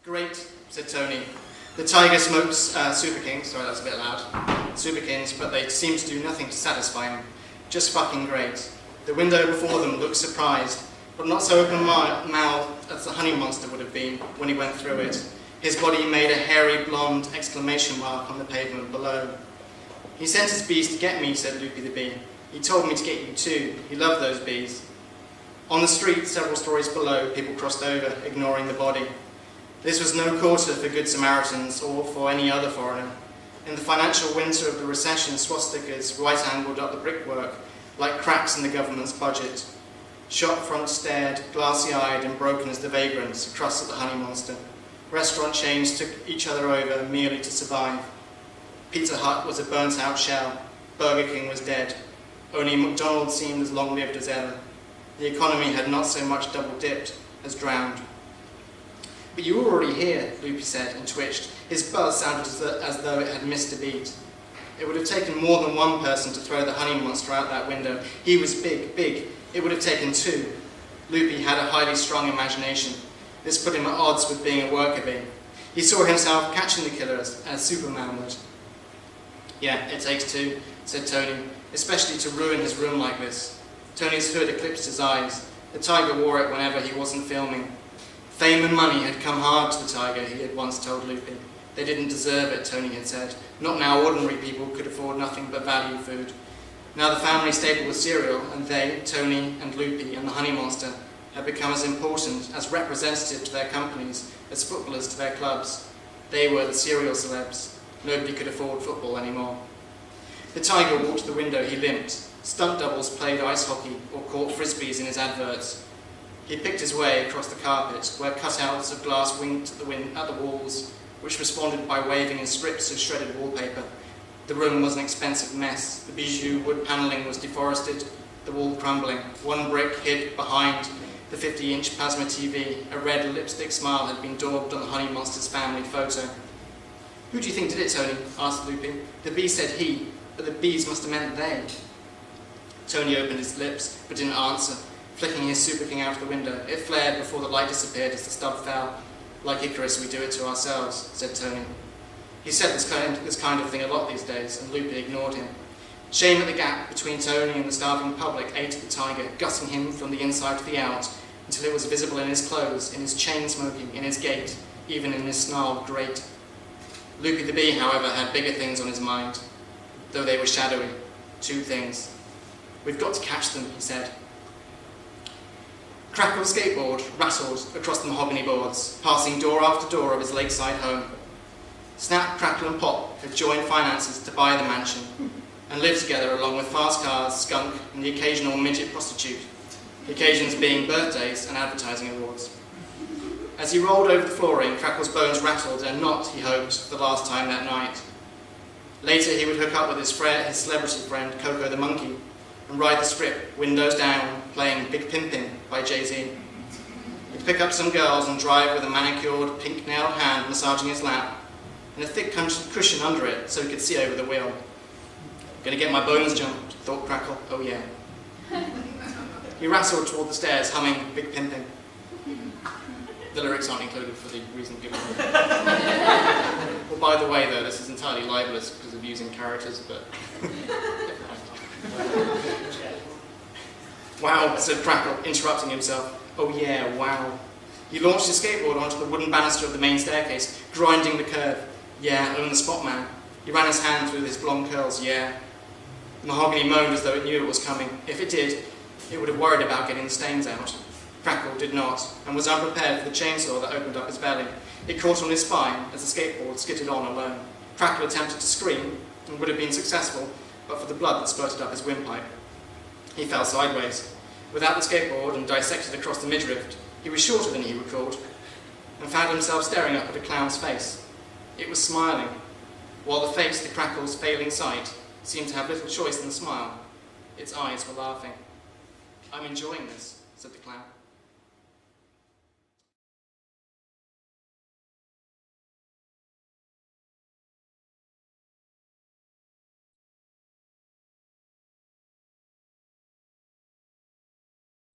Great, said Tony. The tiger smokes Super Kings, sorry that's a bit loud, Super Kings, but they seem to do nothing to satisfy him. Just fucking great. The window before them looked surprised, but not so open-mouthed as the honey monster would have been when he went through it. His body made a hairy blonde exclamation mark on the pavement below. He sent his bees to get me, said Loopy the bee. He told me to get you too. He loved those bees. On the street, several stories below, people crossed over, ignoring the body. This was no quarter for Good Samaritans or for any other foreigner. In the financial winter of the recession, swastikas right-angled up the brickwork like cracks in the government's budget. Shop fronts stared, glassy-eyed and broken as the vagrants across at the honey monster. Restaurant chains took each other over merely to survive. Pizza Hut was a burnt-out shell. Burger King was dead. Only McDonald's seemed as long-lived as ever. The economy had not so much double-dipped as drowned. But you were already here, Loopy said and twitched. His buzz sounded as though it had missed a beat. It would have taken more than one person to throw the honey monster out that window. He was big, big. It would have taken two. Loopy had a highly strung imagination. This put him at odds with being a worker bee. He saw himself catching the killer as Superman would. Yeah, it takes two, said Tony, especially to ruin his room like this. Tony's hood eclipsed his eyes. The tiger wore it whenever he wasn't filming. Fame and money had come hard to the tiger, he had once told Loopy. They didn't deserve it, Tony had said. Not now ordinary people could afford nothing but value food. Now the family staple was cereal, and they, Tony and Loopy and the honey monster, had become as important, as representative to their companies, as footballers to their clubs. They were the cereal celebs. Nobody could afford football anymore. The tiger walked to the window, he limped. Stunt doubles played ice hockey or caught frisbees in his adverts. He picked his way across the carpet, where cutouts of glass winked at the walls, which responded by waving in strips of shredded wallpaper. The room was an expensive mess. The bijou wood panelling was deforested, the wall crumbling. One brick hid behind the 50-inch plasma TV. A red lipstick smile had been daubed on the honey monster's family photo. Who do you think did it, Tony? Asked Loopy. The bee said he, but the bees must have meant they. Tony opened his lips, but didn't answer, flicking his Super King out of the window. It flared before the light disappeared as the stub fell. Like Icarus, we do it to ourselves, said Tony. He said this kind of thing a lot these days, and Loopy ignored him. Shame at the gap between Tony and the starving public ate at the tiger, gutting him from the inside to the out, until it was visible in his clothes, in his chain smoking, in his gait, even in his snarled grate. Loopy the bee, however, had bigger things on his mind, though they were shadowy. Two things. We've got to catch them, he said. Crackle's skateboard rattled across the mahogany boards, passing door after door of his lakeside home. Snap, Crackle and Pop had joined finances to buy the mansion and lived together along with fast cars, skunk and the occasional midget prostitute, the occasions being birthdays and advertising awards. As he rolled over the flooring, Crackle's bones rattled and not, he hoped, for the last time that night. Later he would hook up with his celebrity friend, Coco the Monkey, and ride the strip, windows down, playing Big Pimpin' by Jay-Z. He'd pick up some girls and drive with a manicured, pink-nailed hand massaging his lap, and a thick cushion under it so he could see over the wheel. Gonna get my bones jumped, thought Crackle, oh yeah. He rattled toward the stairs, humming Big Pimpin'. The lyrics aren't included for the reason given. Well, by the way, though, this is entirely libelous because of using characters, but... Wow, said Crackle, interrupting himself. Oh yeah, wow. He launched his skateboard onto the wooden banister of the main staircase, grinding the curve. Yeah, own the spot, man. He ran his hand through his blonde curls, yeah. The mahogany moaned as though it knew it was coming. If it did, it would have worried about getting the stains out. Crackle did not, and was unprepared for the chainsaw that opened up his belly. It caught on his spine as the skateboard skidded on alone. Crackle attempted to scream, and would have been successful, but for the blood that spurted up his windpipe. He fell sideways. Without the skateboard and dissected across the midriff, he was shorter than he recalled, and found himself staring up at a clown's face. It was smiling, while the face to Crackle's failing sight seemed to have little choice than the smile. Its eyes were laughing. I'm enjoying this, said the clown.